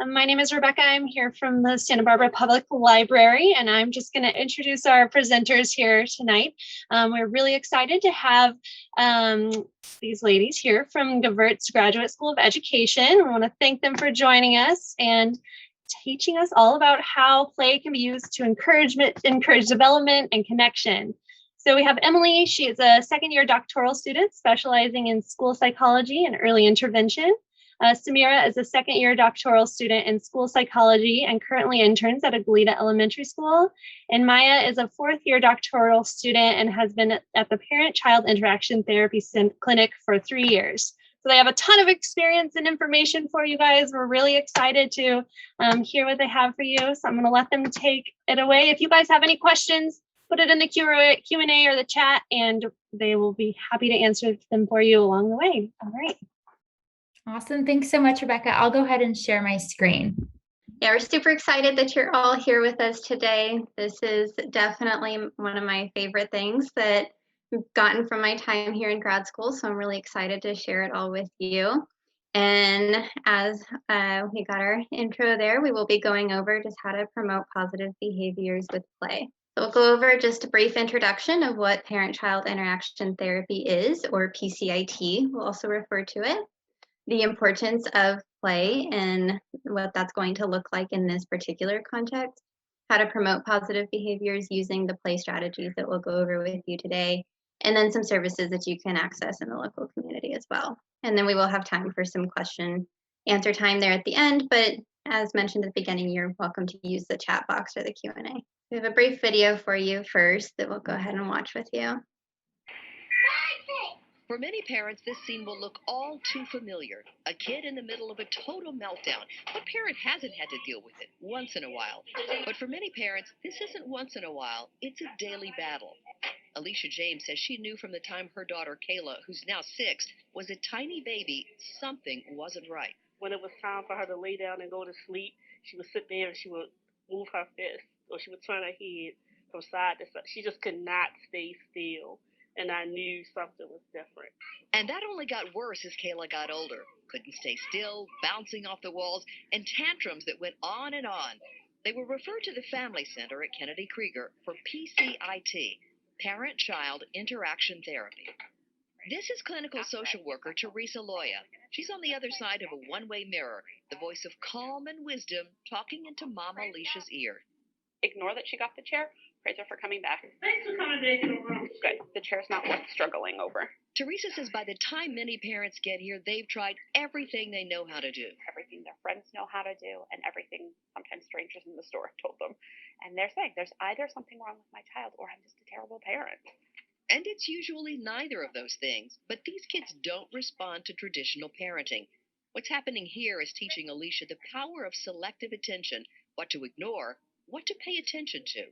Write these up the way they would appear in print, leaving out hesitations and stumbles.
My name is Rebecca. I'm here from the Santa Barbara Public Library, and I'm just going to introduce our presenters here tonight. We're really excited to have these ladies here from Gervitz Graduate School of Education. We want to thank them for joining us and teaching us all about how play can be used to encourage development and connection. So we have Emily. She is a second-year doctoral student specializing in school psychology and early intervention. Samira is a second-year doctoral student in school psychology and currently interns at Goleta Elementary School. And Maya is a fourth-year doctoral student and has been at the Parent-Child Interaction Therapy Clinic for 3 years. So they have a ton of experience and information for you guys. We're really excited to hear what they have for you. So I'm going to let them take it away. If you guys have any questions, put it in the Q&A or the chat, and they will be happy to answer them for you along the way. All right. Awesome. Thanks so much, Rebecca. I'll go ahead and share my screen. Yeah, we're super excited that you're all here with us today. This is definitely one of my favorite things that I've gotten from my time here in grad school, so I'm really excited to share it all with you. And as we got our intro there, we will be going over just how to promote positive behaviors with play. So we'll go over just a brief introduction of what parent-child interaction therapy is, or PCIT, we'll also refer to it. The importance of play and what that's going to look like in this particular context, how to promote positive behaviors using the play strategies that we'll go over with you today, and then some services that you can access in the local community as well. And then we will have time for some question answer time there at the end, but as mentioned at the beginning, you're welcome to use the chat box or the Q&A. We have a brief video for you first that we'll go ahead and watch with you. For many parents, this scene will look all too familiar. A kid in the middle of a total meltdown. What parent hasn't had to deal with it once in a while? But for many parents, this isn't once in a while, it's a daily battle. Alicia James says she knew from the time her daughter Kayla, who's now 6, was a tiny baby, something wasn't right. When it was time for her to lay down and go to sleep, she would sit there and she would move her fist, or she would turn her head from side to side. She just could not stay still. And I knew something was different. And that only got worse as Kayla got older. Couldn't stay still, bouncing off the walls, and tantrums that went on and on. They were referred to the Family Center at Kennedy Krieger for PCIT, Parent-Child Interaction Therapy. This is clinical social worker Teresa Loya. She's on the other side of a one-way mirror, the voice of calm and wisdom talking into Mama Alicia's ear. Ignore that she got the chair. Praise her for coming back. Thanks for coming back in the room. Good. The chair's not worth struggling over. Teresa says by the time many parents get here, they've tried everything they know how to do. Everything their friends know how to do, and everything sometimes strangers in the store have told them. And they're saying there's either something wrong with my child or I'm just a terrible parent. And it's usually neither of those things, but these kids don't respond to traditional parenting. What's happening here is teaching Alicia the power of selective attention, what to ignore, what to pay attention to.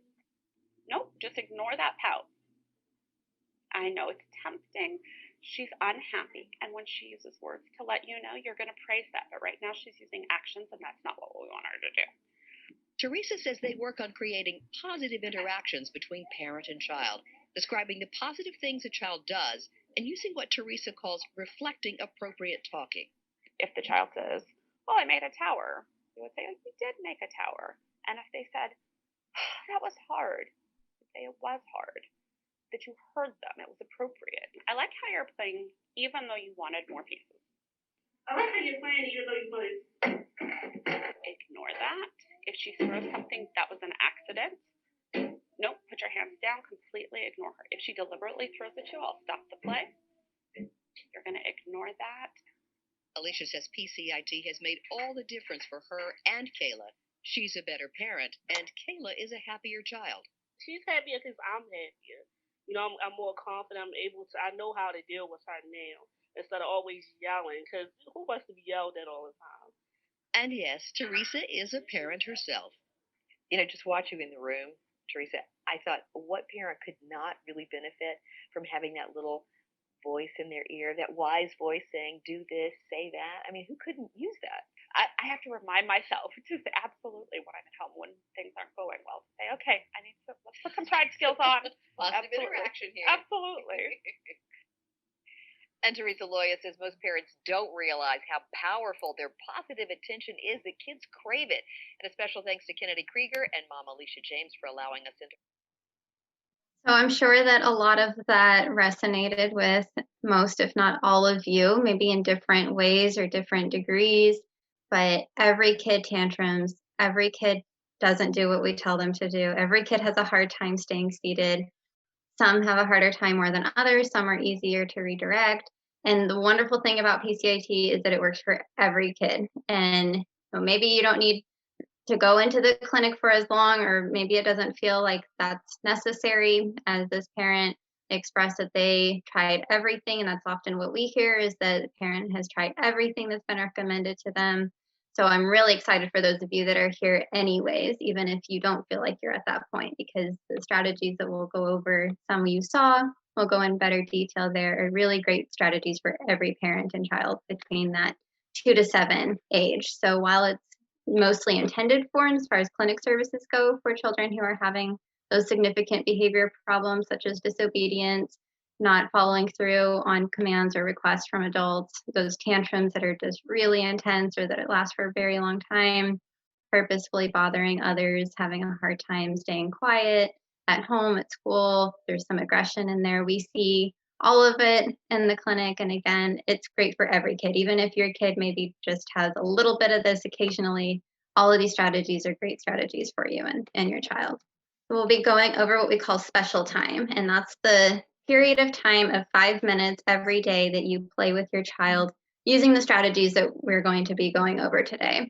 Nope, just ignore that pout. I know it's tempting. She's unhappy, and when she uses words to let you know, you're going to praise that. But right now she's using actions, and that's not what we want her to do. Teresa says they work on creating positive interactions between parent and child, describing the positive things a child does, and using what Teresa calls reflecting appropriate talking. If the child says, well, I made a tower, you would say, you did make a tower. And if they said, that was hard, say it was hard, that you heard them, it was appropriate. I like how you're playing even though you wanted more pieces. I like how you're playing even though you wanted. Ignore that. If she throws something that was an accident, nope, put your hands down, completely ignore her. If she deliberately throws at you, I'll stop the play. You're going to ignore that. Alicia says PCIT has made all the difference for her and Kayla. She's a better parent, and Kayla is a happier child. She's happier because I'm happier. You know, I'm more confident. I know how to deal with her now instead of always yelling, because who wants to be yelled at all the time? And yes, Teresa is a parent herself. You know, just watching you in the room, Teresa, I thought, what parent could not really benefit from having that little voice in their ear, that wise voice saying, do this, say that? I mean, who couldn't use that? I have to remind myself to say absolutely when I'm at home when things aren't going well. To say, okay, let's put some pride skills on. Positive interaction here. Absolutely. And Teresa Loya says most parents don't realize how powerful their positive attention is, that kids crave it. And a special thanks to Kennedy Krieger and Mom Alicia James for allowing us into. So I'm sure that a lot of that resonated with most, if not all of you, maybe in different ways or different degrees, but every kid tantrums, every kid doesn't do what we tell them to do. Every kid has a hard time staying seated. Some have a harder time more than others. Some are easier to redirect. And the wonderful thing about PCIT is that it works for every kid. And maybe you don't need to go into the clinic for as long, or maybe it doesn't feel like that's necessary. As this parent expressed that they tried everything, and that's often what we hear, is that the parent has tried everything that's been recommended to them. So I'm really excited for those of you that are here anyways, even if you don't feel like you're at that point, because the strategies that we'll go over, some you saw, we'll go in better detail there, are really great strategies for every parent and child between that 2 to 7 age. So while it's mostly intended for, and as far as clinic services go, for children who are having those significant behavior problems such as disobedience, not following through on commands or requests from adults, those tantrums that are just really intense or that it lasts for a very long time, purposefully bothering others, having a hard time staying quiet at home, at school, there's some aggression in there. We see all of it in the clinic. And again, it's great for every kid. Even if your kid maybe just has a little bit of this occasionally, all of these strategies are great strategies for you and your child. So we'll be going over what we call special time, and that's the period of time of 5 minutes every day that you play with your child using the strategies that we're going to be going over today.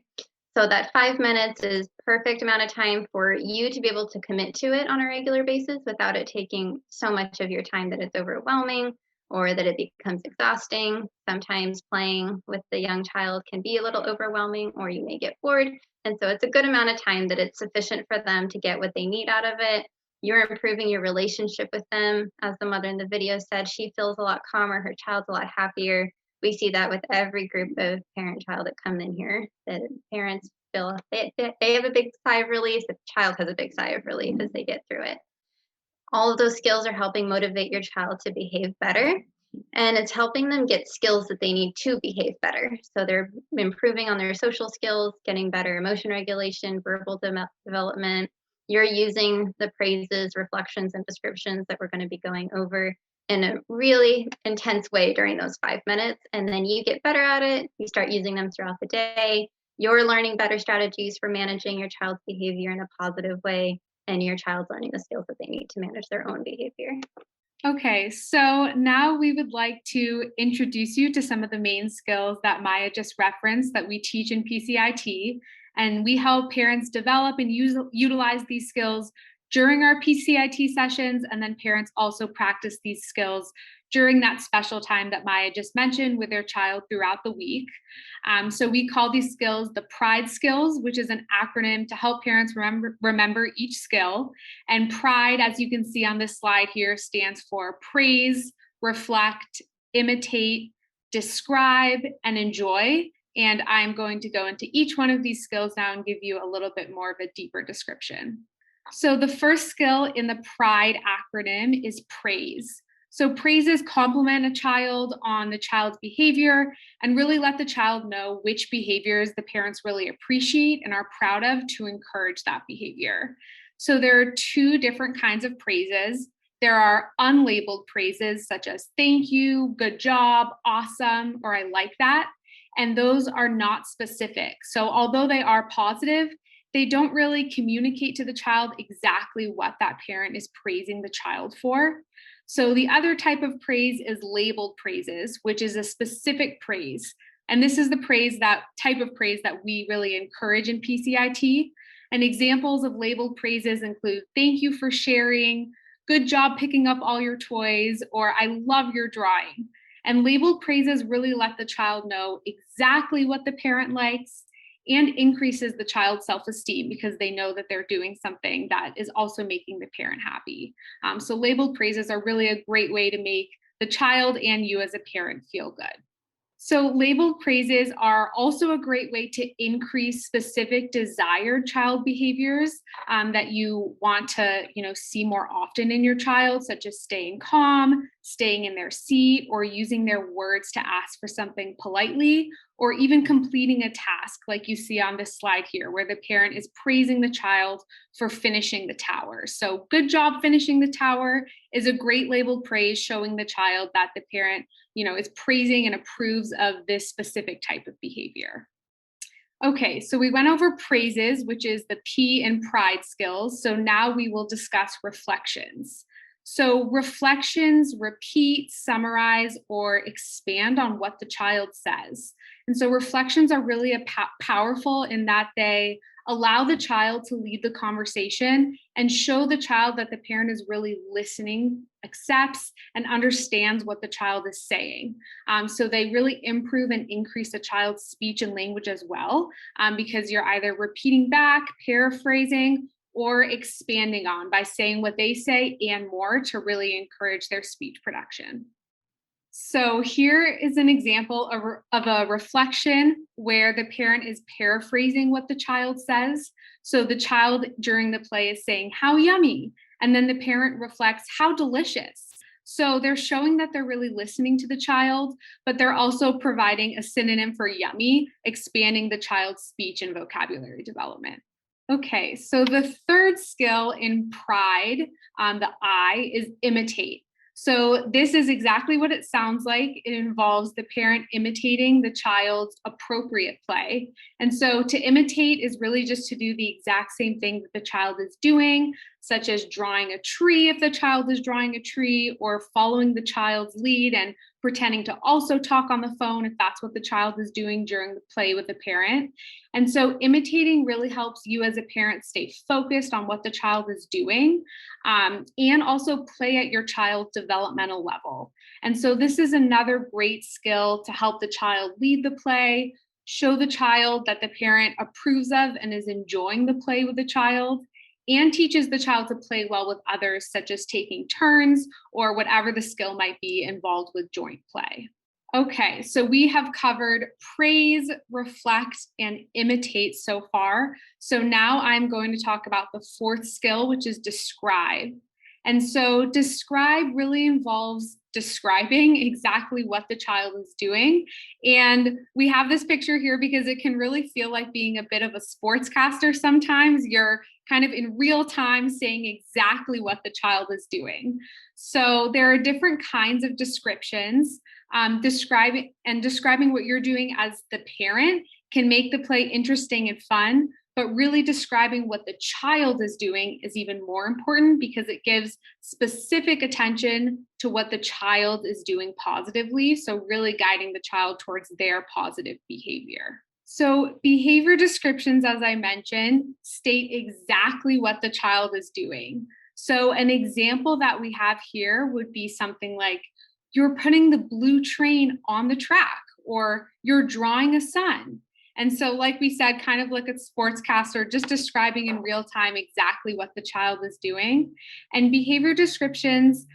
So that 5 minutes is perfect amount of time for you to be able to commit to it on a regular basis without it taking so much of your time that it's overwhelming or that it becomes exhausting. Sometimes playing with the young child can be a little overwhelming, or you may get bored. And so it's a good amount of time that it's sufficient for them to get what they need out of it. You're improving your relationship with them. As the mother in the video said, she feels a lot calmer, her child's a lot happier. We see that with every group of parent-child that come in here, that parents feel they have a big sigh of relief, the child has a big sigh of relief as they get through it. All of those skills are helping motivate your child to behave better, and it's helping them get skills that they need to behave better. So they're improving on their social skills, getting better emotion regulation, verbal development. You're using the praises, reflections, and descriptions that we're going to be going over in a really intense way during those 5 minutes. And then you get better at it. You start using them throughout the day. You're learning better strategies for managing your child's behavior in a positive way, and your child's learning the skills that they need to manage their own behavior. Okay, so now we would like to introduce you to some of the main skills that Maya just referenced that we teach in PCIT, and we help parents develop and utilize these skills during our PCIT sessions, and then parents also practice these skills during that special time that Maya just mentioned with their child throughout the week. So we call these skills the PRIDE skills, which is an acronym to help parents remember each skill. And PRIDE, as you can see on this slide here, stands for praise, reflect, imitate, describe, and enjoy. And I'm going to go into each one of these skills now and give you a little bit more of a deeper description. So the first skill in the PRIDE acronym is praise. So praises compliment a child on the child's behavior and really let the child know which behaviors the parents really appreciate and are proud of to encourage that behavior. So there are 2 different kinds of praises. There are unlabeled praises such as thank you, good job, awesome, or I like that. And those are not specific. So although they are positive, they don't really communicate to the child exactly what that parent is praising the child for. So the other type of praise is labeled praises, which is a specific praise. And this is the type of praise that we really encourage in PCIT. And examples of labeled praises include thank you for sharing, good job picking up all your toys, or I love your drawing. And labeled praises really let the child know exactly what the parent likes and increases the child's self-esteem because they know that they're doing something that is also making the parent happy. So labeled praises are really a great way to make the child and you as a parent feel good. So labeled praises are also a great way to increase specific desired child behaviors that you want to, see more often in your child, such as staying calm, staying in their seat, or using their words to ask for something politely, or even completing a task like you see on this slide here, where the parent is praising the child for finishing the tower. So good job finishing the tower is a great labeled praise, showing the child that the parent is praising and approves of this specific type of behavior. Okay, so we went over praises, which is the P in pride skills. So now we will discuss reflections. So reflections repeat, summarize, or expand on what the child says. And so reflections are really powerful in that they allow the child to lead the conversation and show the child that the parent is really listening, accepts, and understands what the child is saying. So they really improve and increase the child's speech and language as well, because you're either repeating back, paraphrasing, or expanding on by saying what they say and more to really encourage their speech production. So here is an example of a reflection where the parent is paraphrasing what the child says. So the child during the play is saying, "How yummy," and then the parent reflects, "How delicious." So they're showing that they're really listening to the child, but they're also providing a synonym for yummy, expanding the child's speech and vocabulary development. Okay, so the third skill in pride, the I, is imitate. So this is exactly what it sounds like. It involves the parent imitating the child's appropriate play. And so to imitate is really just to do the exact same thing that the child is doing, such as drawing a tree if the child is drawing a tree, or following the child's lead and pretending to also talk on the phone if that's what the child is doing during the play with the parent. And so imitating really helps you as a parent stay focused on what the child is doing, and also play at your child's developmental level. And so this is another great skill to help the child lead the play, show the child that the parent approves of and is enjoying the play with the child, and teaches the child to play well with others, such as taking turns or whatever the skill might be involved with joint play. Okay, so we have covered praise, reflect, and imitate so far. So now I'm going to talk about the fourth skill, which is describe. And so describe really involves describing exactly what the child is doing. And we have this picture here because it can really feel like being a bit of a sportscaster sometimes. You're kind of in real time saying exactly what the child is doing. So there are different kinds of descriptions. Describing what you're doing as the parent can make the play interesting and fun, but really describing what the child is doing is even more important because it gives specific attention to what the child is doing positively. So really guiding the child towards their positive behavior. So behavior descriptions, as I mentioned, state exactly what the child is doing. So an example that we have here would be something like, "You're putting the blue train on the track," or "You're drawing a sun." And so, like we said, kind of like a sportscaster, just describing in real time exactly what the child is doing. And behavior descriptions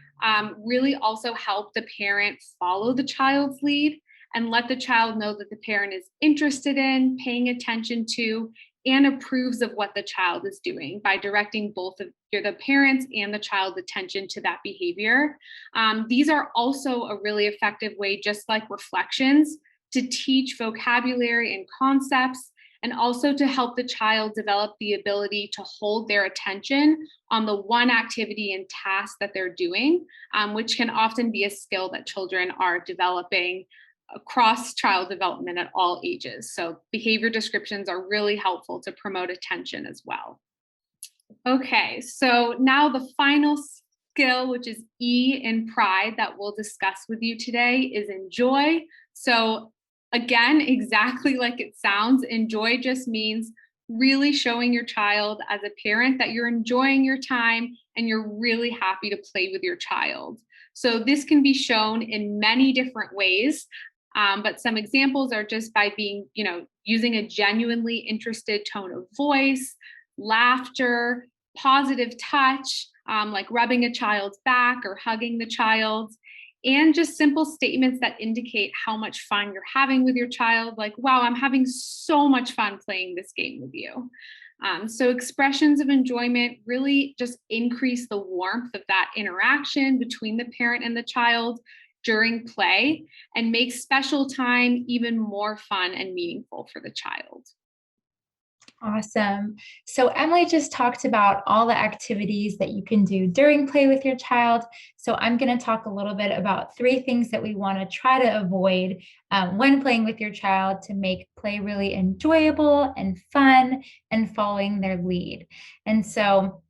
really also help the parent follow the child's lead and let the child know that the parent is interested in, paying attention to, and approves of what the child is doing by directing both of the parents and the child's attention to that behavior. These are also a really effective way, just like reflections, to teach vocabulary and concepts, and also to help the child develop the ability to hold their attention on the one activity and task that they're doing, which can often be a skill that children are developing across child development at all ages. So behavior descriptions are really helpful to promote attention as well. Okay, so now the final skill, which is E in pride, that we'll discuss with you today is enjoy. So again, exactly like it sounds, enjoy just means really showing your child as a parent that you're enjoying your time and you're really happy to play with your child. So this can be shown in many different ways. But some examples are just by being, using a genuinely interested tone of voice, laughter, positive touch, like rubbing a child's back or hugging the child. and just simple statements that indicate how much fun you're having with your child, like, wow, I'm having so much fun playing this game with you. So expressions of enjoyment really just increase the warmth of that interaction between the parent and the child during play and make special time even more fun and meaningful for the child. Awesome. So Emily just talked about all the activities that you can do during play with your child. So I'm going to talk a little bit about 3 things that we want to try to avoid when playing with your child to make play really enjoyable and fun and following their lead. And so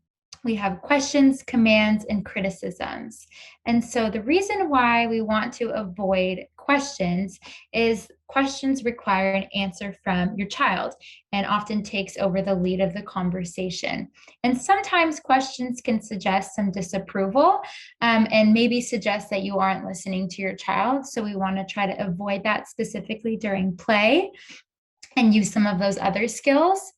we have questions, commands, and criticisms. And so the reason why we want to avoid questions is questions require an answer from your child and often takes over the lead of the conversation. And sometimes questions can suggest some disapproval and maybe suggest that you aren't listening to your child. So we want to try to avoid that specifically during play and use some of those other skills.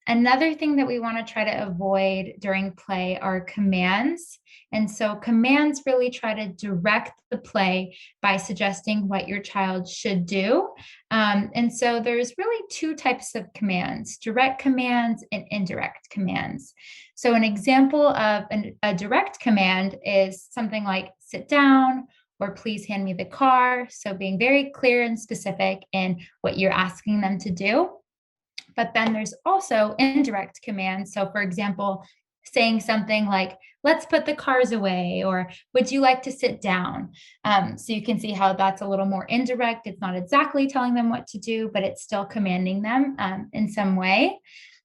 Another thing that we want to try to avoid during play are commands. And so commands really try to direct the play by suggesting what your child should do. And so there's really 2 types of commands, direct commands and indirect commands. So an example of a direct command is something like sit down or please hand me the car. So being very clear and specific in what you're asking them to do. But then there's also indirect commands. So for example, saying something like, let's put the cars away, or would you like to sit down? So you can see how that's a little more indirect. It's not exactly telling them what to do, but it's still commanding them in some way.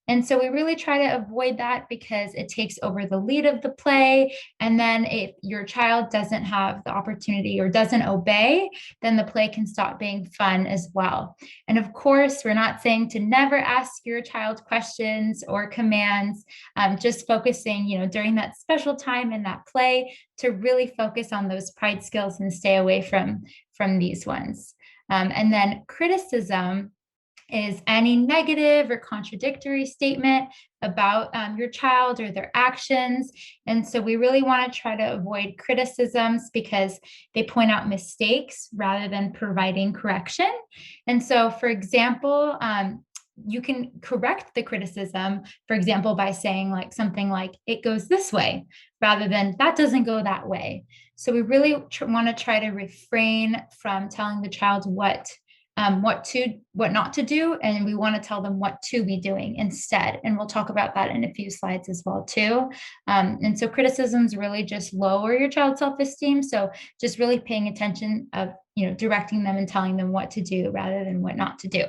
And so we really try to avoid that because it takes over the lead of the play. And then if your child doesn't have the opportunity or doesn't obey, then the play can stop being fun as well. And of course, we're not saying to never ask your child questions or commands, just focusing, during that special time in that play to really focus on those pride skills and stay away from these ones. And then criticism is any negative or contradictory statement about your child or their actions. And so we really want to try to avoid criticisms because they point out mistakes rather than providing correction. And so, for example, you can correct the criticism, for example, by saying something like, it goes this way, rather than that doesn't go that way. So we really want to try to refrain from telling the child what not to do, and we want to tell them what to be doing instead. And we'll talk about that in a few slides as well too. And so criticisms really just lower your child's self-esteem. So just really paying attention of, directing them and telling them what to do rather than what not to do.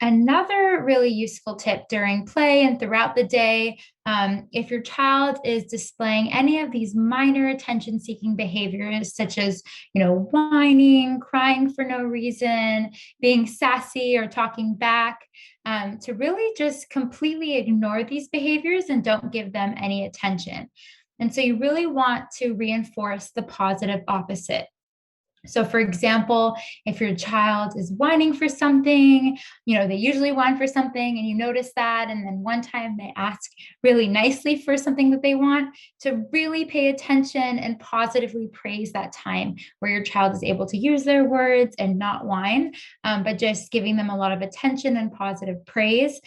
Another really useful tip during play and throughout the day, if your child is displaying any of these minor attention-seeking behaviors, such as, whining, crying for no reason, being sassy or talking back, to really just completely ignore these behaviors and don't give them any attention. And so you really want to reinforce the positive opposite. So for example, if your child is whining for something, they usually whine for something and you notice that, and then one time they ask really nicely for something that they want, to really pay attention and positively praise that time where your child is able to use their words and not whine, but just giving them a lot of attention and positive praise,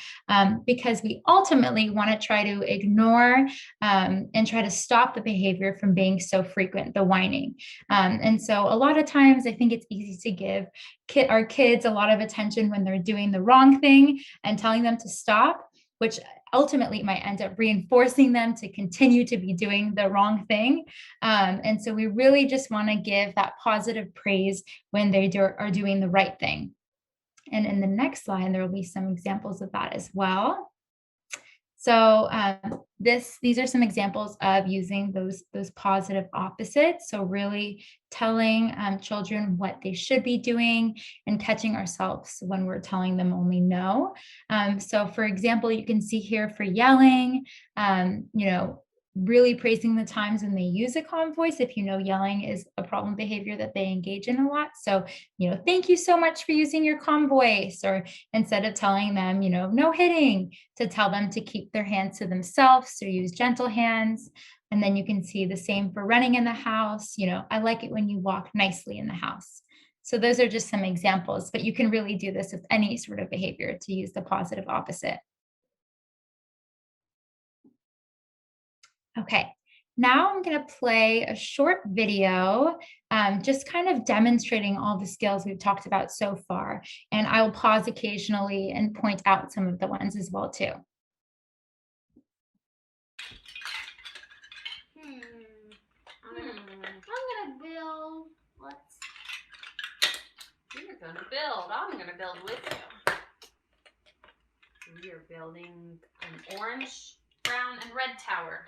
because we ultimately want to try to ignore and try to stop the behavior from being so frequent, the whining. And so a lot of times I think it's easy to give our kids a lot of attention when they're doing the wrong thing and telling them to stop, which ultimately might end up reinforcing them to continue to be doing the wrong thing. And so we really just want to give that positive praise when they are doing the right thing. And in the next slide, there will be some examples of that as well. So these are some examples of using those positive opposites. So really telling children what they should be doing and catching ourselves when we're telling them only no. So for example, you can see here for yelling, really praising the times when they use a calm voice if you know yelling is a problem behavior that they engage in a lot. So, thank you so much for using your calm voice, or instead of telling them, no hitting, to tell them to keep their hands to themselves or use gentle hands. And then you can see the same for running in the house. I like it when you walk nicely in the house. So those are just some examples, but you can really do this with any sort of behavior to use the positive opposite. Okay, now I'm going to play a short video, just kind of demonstrating all the skills we've talked about so far. And I will pause occasionally and point out some of the ones as well, too. I'm gonna build. You're gonna build. I'm gonna build with you. We are building an orange, brown, and red tower.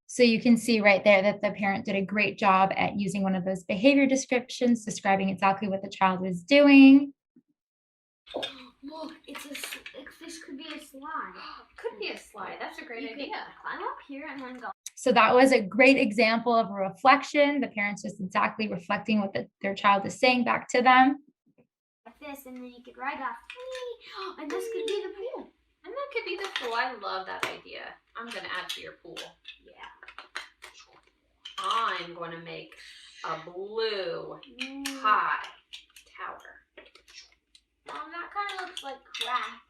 So you can see right there that the parent did a great job at using one of those behavior descriptions, describing exactly what the child was doing. Look, this could be a slide. Could be a slide. That's a great idea. Climb up here and then go. So that was a great example of a reflection. The parents just exactly reflecting what their child is saying back to them. Like this, and then you could ride off. And this could be the pool. And that could be the pool. I love that idea. I'm going to add to your pool. Yeah. I'm going to make a blue high tower. Mom, that kind of looks like crap.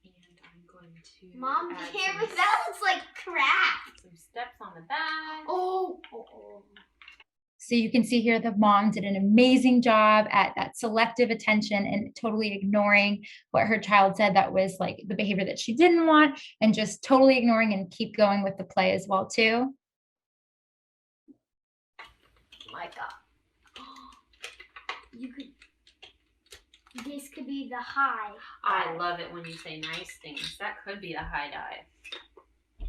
And I'm going to Mom, Cameron, that looks like crap. Some steps on the back. Oh. So you can see here the mom did an amazing job at that selective attention and totally ignoring what her child said that was like the behavior that she didn't want, and just totally ignoring and keep going with the play as well, too. Like this could be the high. I love it when you say nice things. That could be a high dive.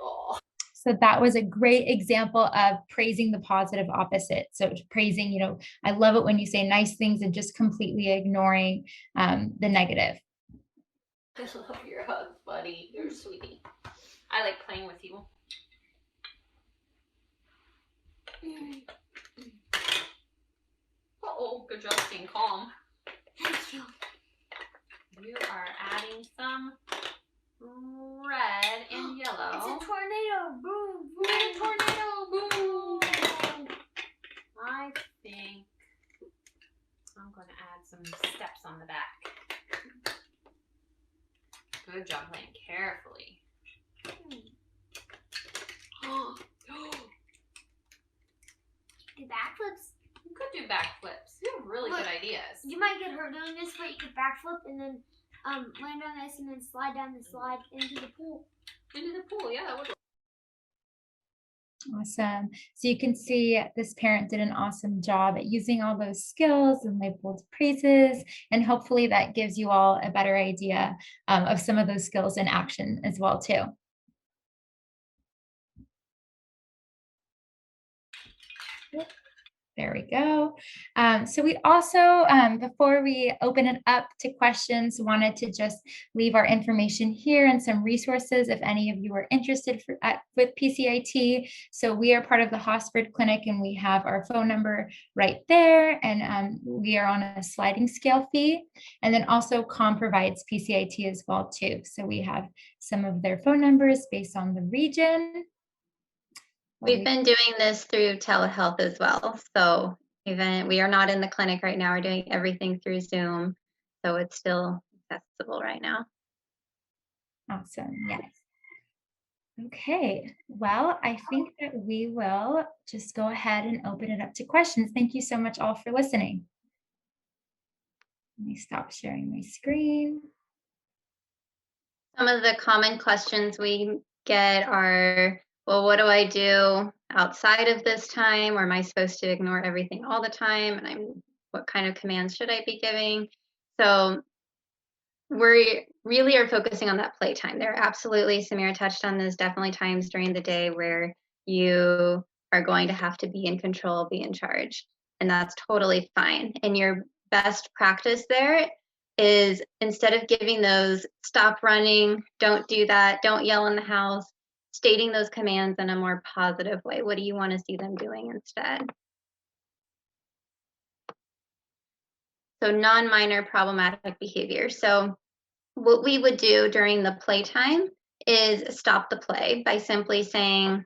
Oh. So that was a great example of praising the positive opposite. So praising, I love it when you say nice things and just completely ignoring the negative. I love your hugs, buddy. You're a sweetie. I like playing with you. Uh-oh, good job staying calm. Thank you. You are adding some red and yellow. It's a tornado. Boom, boom. It's a tornado. Boom. I think I'm going to add some steps on the back. Good job playing carefully. Do backflips. You could do backflips. You have really good ideas. You might get hurt doing this, but you could backflip and then land on this and then slide down the slide into the pool. Into the pool, yeah, that would work. Awesome. So you can see this parent did an awesome job at using all those skills and labeled praises, and hopefully that gives you all a better idea of some of those skills in action as well, too. There we go. So we also, before we open it up to questions, wanted to just leave our information here and some resources if any of you are interested with PCIT. So we are part of the Hosford Clinic, and we have our phone number right there. And we are on a sliding scale fee. And then also COM provides PCIT as well, too. So we have some of their phone numbers based on the region. We've been doing this through telehealth as well. So even we are not in the clinic right now. We're doing everything through Zoom. So it's still accessible right now. Awesome. Yes. Okay. Well, I think that we will just go ahead and open it up to questions. Thank you so much all for listening. Let me stop sharing my screen. Some of the common questions we get are, well, what do I do outside of this time? Or am I supposed to ignore everything all the time? And what kind of commands should I be giving? So we really are focusing on that playtime. There are absolutely, Samira touched on this, definitely times during the day where you are going to have to be in control, be in charge. And that's totally fine. And your best practice there is, instead of giving those stop running, don't do that, don't yell in the house, stating those commands in a more positive way. What do you want to see them doing instead? So non-minor problematic behavior. So what we would do during the playtime is stop the play by simply saying,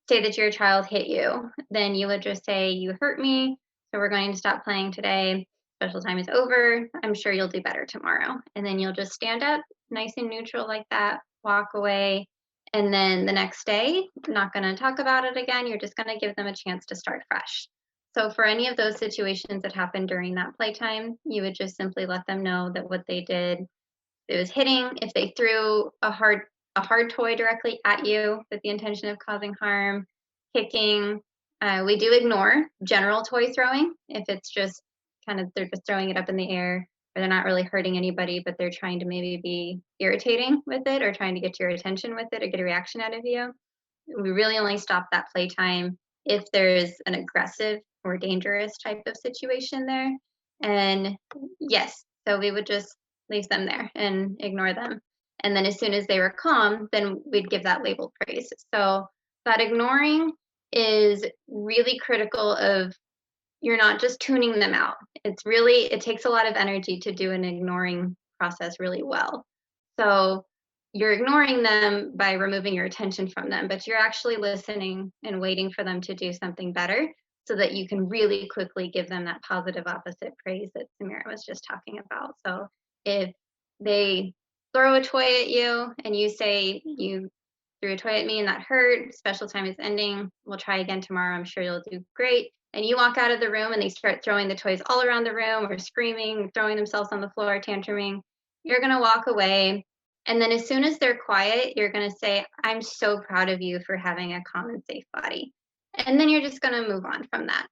say that your child hit you. Then you would just say, you hurt me, so we're going to stop playing today. Special time is over. I'm sure you'll do better tomorrow. And then you'll just stand up, nice and neutral like that, walk away. And then the next day, not going to talk about it again. You're just going to give them a chance to start fresh. So for any of those situations that happened during that playtime, you would just simply let them know that what they did, it was hitting. If they threw a hard toy directly at you with the intention of causing harm, kicking, we do ignore general toy throwing. If it's just kind of, they're just throwing it up in the air, or they're not really hurting anybody, but they're trying to maybe be irritating with it or trying to get your attention with it or get a reaction out of you. We really only stop that playtime if there's an aggressive or dangerous type of situation there. And yes, so we would just leave them there and ignore them. And then as soon as they were calm, then we'd give that labeled praise. So that ignoring is really critical of, you're not just tuning them out. It's really, it takes a lot of energy to do an ignoring process really well. So you're ignoring them by removing your attention from them, but you're actually listening and waiting for them to do something better so that you can really quickly give them that positive opposite praise that Samira was just talking about. So if they throw a toy at you and you say, you threw a toy at me and that hurt, special time is ending, we'll try again tomorrow, I'm sure you'll do great. And you walk out of the room and they start throwing the toys all around the room or screaming, throwing themselves on the floor, tantruming, you're going to walk away. And then as soon as they're quiet, you're going to say, I'm so proud of you for having a calm and safe body. And then you're just going to move on from that.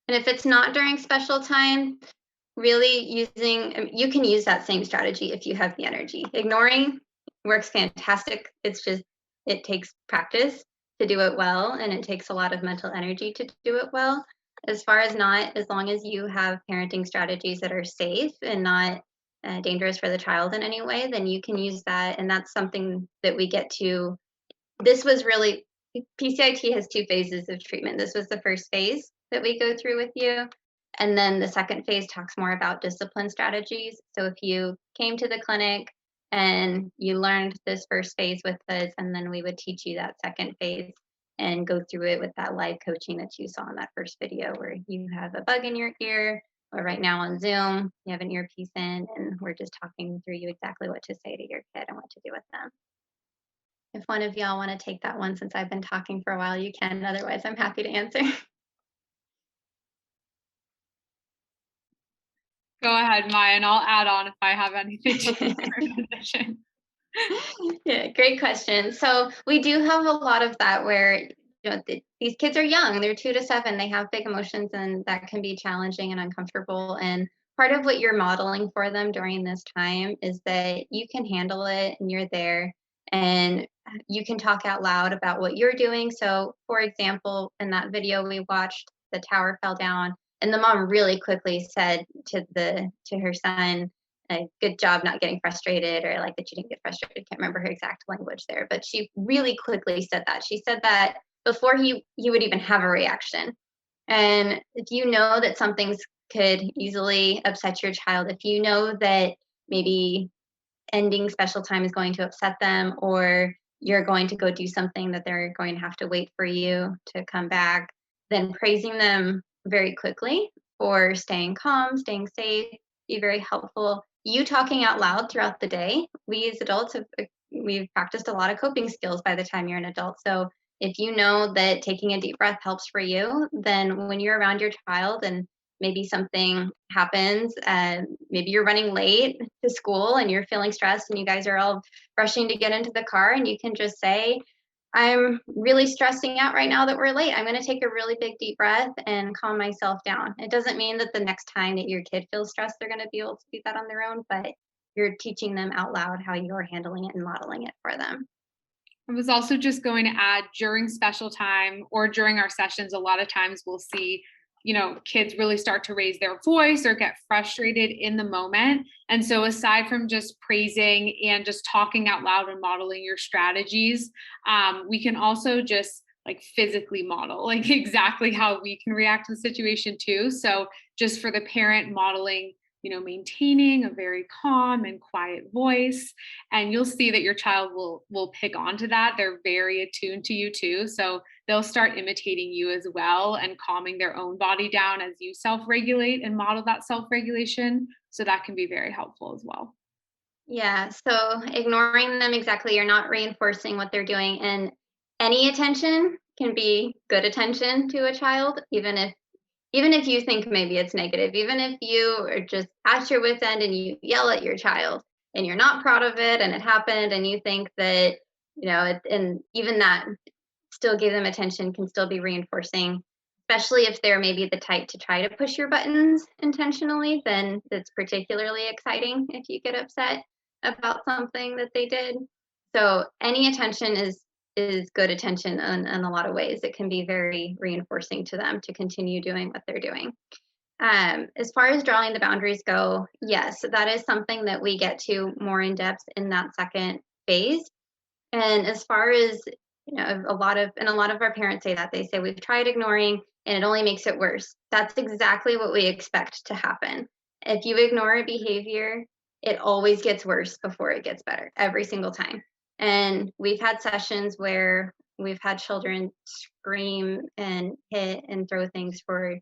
And if it's not during special time, really using, you can use that same strategy if you have the energy. Ignoring works fantastic. It's just, it takes practice to do it well, and it takes a lot of mental energy to do it well. As far as not, as long as you have parenting strategies that are safe and not dangerous for the child in any way, then you can use that. And that's something that we get to. This was really, PCIT has 2 phases of treatment. This was the first phase that we go through with you. And then the second phase talks more about discipline strategies. So if you came to the clinic and you learned this first phase with us, and then we would teach you that second phase and go through it with that live coaching that you saw in that first video, where you have a bug in your ear, or right now on Zoom, you have an earpiece in, and we're just talking through you exactly what to say to your kid and what to do with them. If one of y'all want to take that one, since I've been talking for a while, you can. Otherwise, I'm happy to answer. Go ahead, Maya, and I'll add on if I have anything to say in addition. Yeah, great question. So we do have a lot of that where, you know, these kids are young, they're 2 to 7, they have big emotions, and that can be challenging and uncomfortable. And part of what you're modeling for them during this time is that you can handle it and you're there and you can talk out loud about what you're doing. So for example, in that video we watched, the tower fell down and the mom really quickly said to her son, good job not getting frustrated, or like that you didn't get frustrated. I can't remember her exact language there, but she really quickly said that. She said that before he would even have a reaction. And if you know that something could easily upset your child, if you know that maybe ending special time is going to upset them, or you're going to go do something that they're going to have to wait for you to come back, then praising them very quickly for staying calm, staying safe, be very helpful. You talking out loud throughout the day. We as adults, we've practiced a lot of coping skills by the time you're an adult. So if you know that taking a deep breath helps for you, then when you're around your child and maybe something happens, maybe you're running late to school and you're feeling stressed and you guys are all rushing to get into the car, and you can just say, I'm really stressing out right now that we're late. I'm going to take a really big deep breath and calm myself down. It doesn't mean that the next time that your kid feels stressed, they're going to be able to do that on their own, but you're teaching them out loud how you're handling it and modeling it for them. I was also just going to add, during special time or during our sessions, a lot of times we'll see kids really start to raise their voice or get frustrated in the moment. And so aside from just praising and just talking out loud and modeling your strategies, we can also just like physically model like exactly how we can react to the situation too. So just for the parent, modeling, maintaining a very calm and quiet voice, and you'll see that your child will pick onto that. They're very attuned to you too. So they'll start imitating you as well and calming their own body down as you self-regulate and model that self-regulation. So that can be very helpful as well. Yeah, so ignoring them, exactly, you're not reinforcing what they're doing. And any attention can be good attention to a child, even if you think maybe it's negative, even if you are just at your wit's end and you yell at your child and you're not proud of it and it happened and you think that, and even that still give them attention can still be reinforcing, especially if they're maybe the type to try to push your buttons intentionally, then it's particularly exciting if you get upset about something that they did. So any attention is good attention in a lot of ways. It can be very reinforcing to them to continue doing what they're doing. As far as drawing the boundaries go, yes, that is something that we get to more in depth in that second phase. And as far as, a lot of our parents say that, they say we've tried ignoring and it only makes it worse. That's exactly what we expect to happen. If you ignore a behavior, it always gets worse before it gets better every single time. And we've had sessions where we've had children scream and hit and throw things for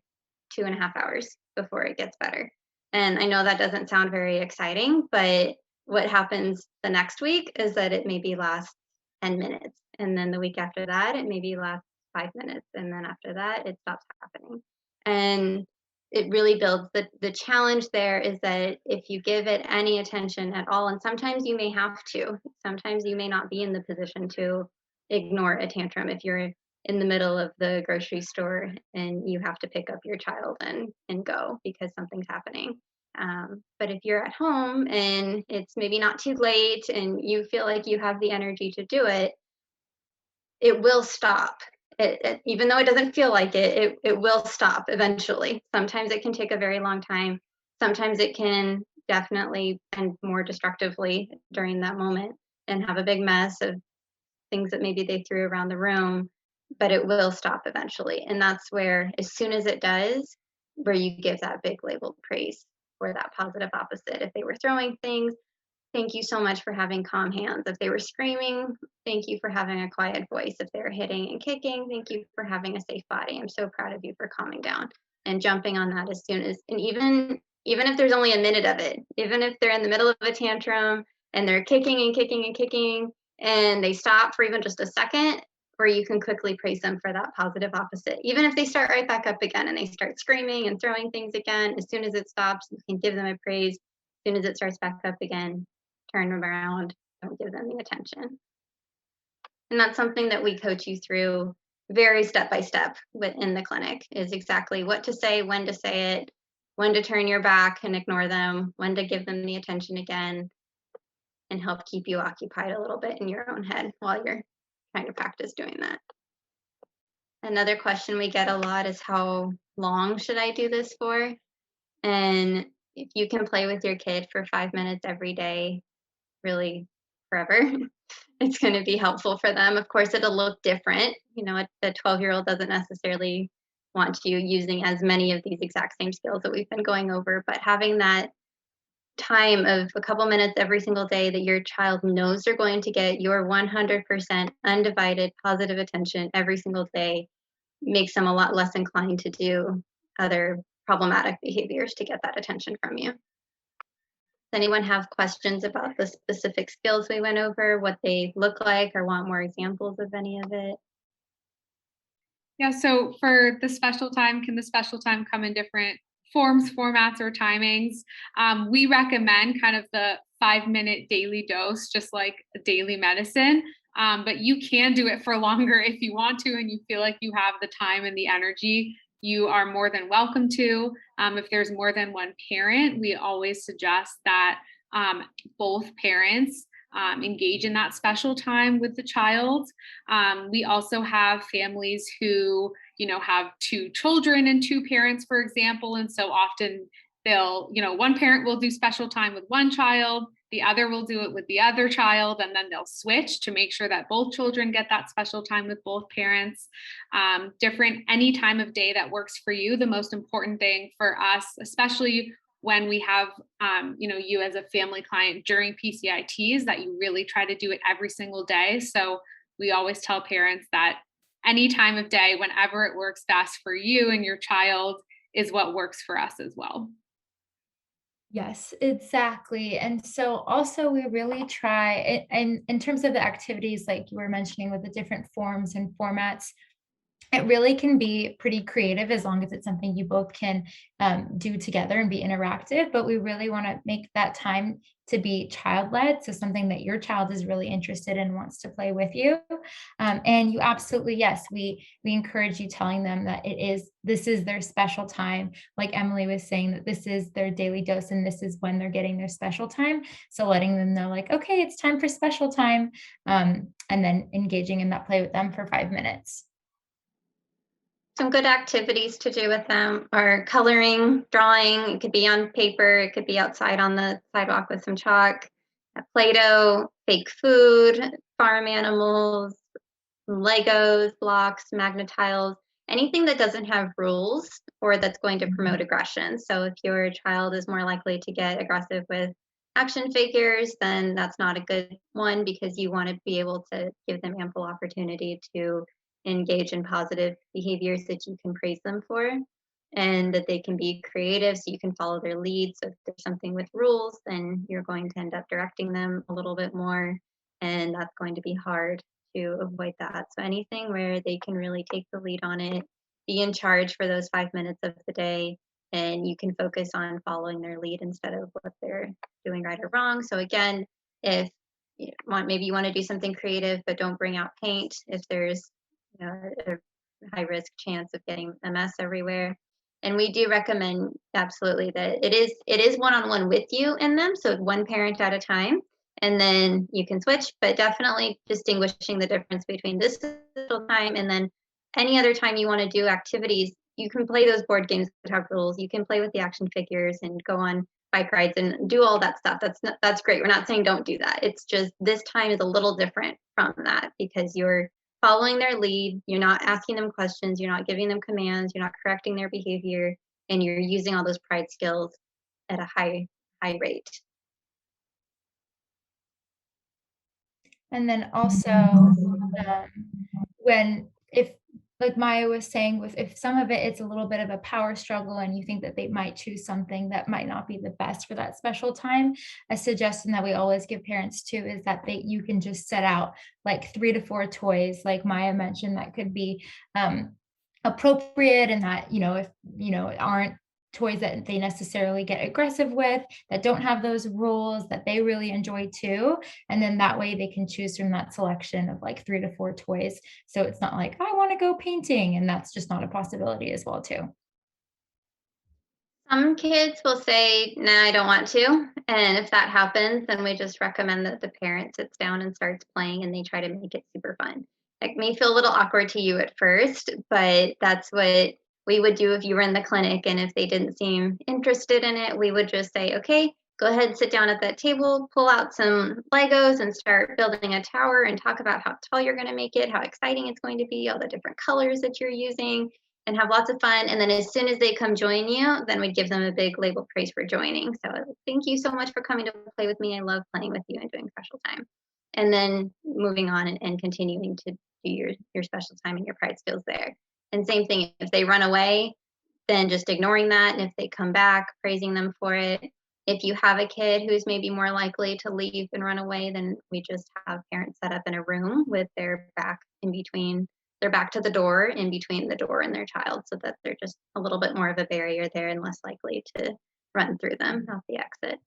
2.5 hours before it gets better. And I know that doesn't sound very exciting, but what happens the next week is that it maybe lasts 10 minutes. And then the week after that, it maybe lasts 5 minutes. And then after that, it stops happening. And it really builds the challenge there is that if you give it any attention at all, and sometimes you may have to, sometimes you may not be in the position to ignore a tantrum if you're in the middle of the grocery store and you have to pick up your child and go because something's happening. But if you're at home and it's maybe not too late and you feel like you have the energy to do it, it will stop. Even though it doesn't feel like it will stop eventually. Sometimes it can take a very long time. Sometimes it can definitely end more destructively during that moment and have a big mess of things that maybe they threw around the room, but it will stop eventually. And that's where, as soon as it does, where you give that big labeled praise for that positive opposite. If they were throwing things, thank you so much for having calm hands. If they were screaming, thank you for having a quiet voice. If they were hitting and kicking, thank you for having a safe body. I'm so proud of you for calming down and jumping on that as soon as, and even if there's only a minute of it, even if they're in the middle of a tantrum and they're kicking and kicking and kicking and they stop for even just a second, where you can quickly praise them for that positive opposite. Even if they start right back up again and they start screaming and throwing things again, as soon as it stops, you can give them a praise. As soon as it starts back up again, turn them around, don't give them the attention. And that's something that we coach you through very step by step within the clinic, is exactly what to say, when to say it, when to turn your back and ignore them, when to give them the attention again, and help keep you occupied a little bit in your own head while you're trying to practice doing that. Another question we get a lot is, how long should I do this for? And if you can play with your kid for 5 minutes every day, really forever, it's going to be helpful for them. Of course, it'll look different. The 12-year-old doesn't necessarily want you using as many of these exact same skills that we've been going over, but having that time of a couple minutes every single day that your child knows they're going to get your 100% undivided positive attention every single day makes them a lot less inclined to do other problematic behaviors to get that attention from you. Does anyone have questions about the specific skills we went over, what they look like, or want more examples of any of it? Yeah, so for the special time, can the special time come in different forms, formats, or timings? We recommend kind of the 5-minute daily dose, just like a daily medicine, but you can do it for longer if you want to and you feel like you have the time and the energy. You are more than welcome to. If there's more than one parent, we always suggest that both parents engage in that special time with the child. We also have families who, have 2 children and 2 parents, for example. And so often they'll, one parent will do special time with one child, the other will do it with the other child, and then they'll switch to make sure that both children get that special time with both parents. Any time of day that works for you. The most important thing for us, especially when we have, you as a family client during PCIT, is that you really try to do it every single day. So we always tell parents that any time of day, whenever it works best for you and your child, is what works for us as well. Yes, exactly. And so also we really try, and in terms of the activities, like you were mentioning with the different forms and formats, it really can be pretty creative as long as it's something you both can do together and be interactive. But we really want to make that time to be child-led, so something that your child is really interested in, wants to play with you. And you absolutely, yes, we encourage you telling them that this is their special time. Like Emily was saying, that this is their daily dose and this is when they're getting their special time. So letting them know, like, okay, it's time for special time, and then engaging in that play with them for 5 minutes. Some good activities to do with them are coloring, drawing. It could be on paper. It could be outside on the sidewalk with some chalk, Play-Doh, fake food, farm animals, Legos, blocks, magnet tiles, anything that doesn't have rules or that's going to promote aggression. So if your child is more likely to get aggressive with action figures, then that's not a good one, because you want to be able to give them ample opportunity to engage in positive behaviors that you can praise them for, and that they can be creative so you can follow their lead. So if there's something with rules, then you're going to end up directing them a little bit more, and that's going to be hard to avoid that. So anything where they can really take the lead on it, be in charge for those 5 minutes of the day, and you can focus on following their lead instead of what they're doing right or wrong. So again, if maybe you want to do something creative, but don't bring out paint if there's a high risk chance of getting a mess everywhere. And we do recommend absolutely that it is one-on-one with you in them, so one parent at a time, and then you can switch, but definitely distinguishing the difference between this little time and then any other time you want to do activities. You can play those board games that have rules. You can play with the action figures and go on bike rides and do all that stuff. That's great. We're not saying don't do that. It's just this time is a little different from that, because you're following their lead. You're not asking them questions. You're not giving them commands. You're not correcting their behavior, and you're using all those pride skills at a high rate. And then also, if like Maya was saying, if some of it's a little bit of a power struggle and you think that they might choose something that might not be the best for that special time, a suggestion that we always give parents too is that you can just set out like 3 to 4 toys, like Maya mentioned, that could be appropriate, and that, if, aren't toys that they necessarily get aggressive with, that don't have those rules, that they really enjoy too. And then that way they can choose from that selection of like 3 to 4 toys. So it's not like, I want to go painting, and that's just not a possibility as well too. Some kids will say, nah, I don't want to. And if that happens, then we just recommend that the parent sits down and starts playing, and they try to make it super fun. It may feel a little awkward to you at first, but that's what we would do if you were in the clinic. And if they didn't seem interested in it, we would just say, okay, go ahead, sit down at that table, pull out some Legos and start building a tower, and talk about how tall you're going to make it, how exciting it's going to be, all the different colors that you're using, and have lots of fun. And then as soon as they come join you, then we'd give them a big label praise for joining. So thank you so much for coming to play with me. I love playing with you and doing special time. And then moving on and continuing to do your special time and your pride skills there. And same thing, if they run away, then just ignoring that. And if they come back, praising them for it. If you have a kid who's maybe more likely to leave and run away, then we just have parents set up in a room with their back to the door, in between the door and their child, so that they're just a little bit more of a barrier there and less likely to run through them off the exit.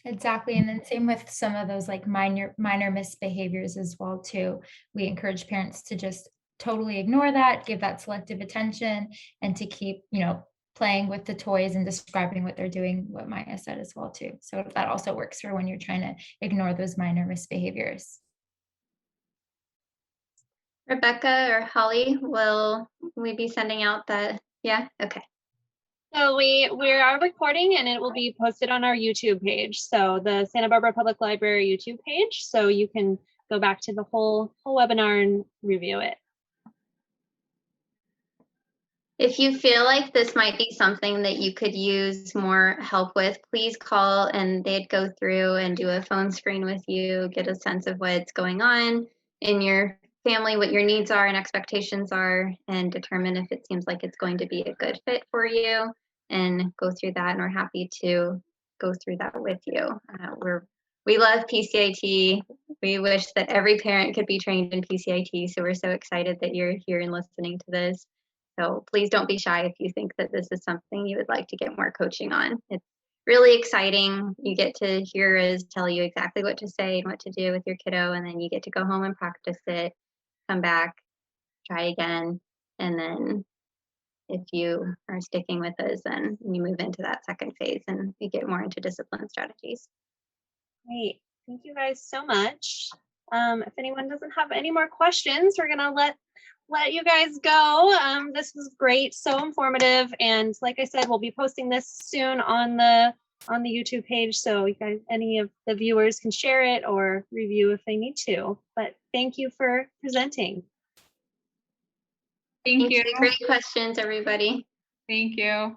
Exactly. And then same with some of those like minor misbehaviors as well too. We encourage parents to just totally ignore that, give that selective attention, and to keep, playing with the toys and describing what they're doing, what Maya said as well too. So that also works for when you're trying to ignore those minor misbehaviors. Rebecca or Holly, will we be sending out the, yeah, okay. So we are recording and it will be posted on our YouTube page. So the Santa Barbara Public Library YouTube page. So you can go back to the whole webinar and review it. If you feel like this might be something that you could use more help with, please call and they'd go through and do a phone screen with you, get a sense of what's going on in your family, what your needs are and expectations are, and determine if it seems like it's going to be a good fit for you, and go through that. And we're happy to go through that with you. We love PCIT. We wish that every parent could be trained in PCIT. So we're so excited that you're here and listening to this. So please don't be shy if you think that this is something you would like to get more coaching on. It's really exciting. You get to hear us tell you exactly what to say and what to do with your kiddo, and then you get to go home and practice it, come back, try again, and then if you are sticking with us, then you move into that second phase and you get more into discipline strategies. Great. Thank you guys so much. If anyone doesn't have any more questions, we're gonna let you guys go. This was great, so informative, and like I said, we'll be posting this soon on the YouTube page, so you guys, any of the viewers can share it or review if they need to. But thank you for presenting. Thank you. Great questions, everybody. Thank you.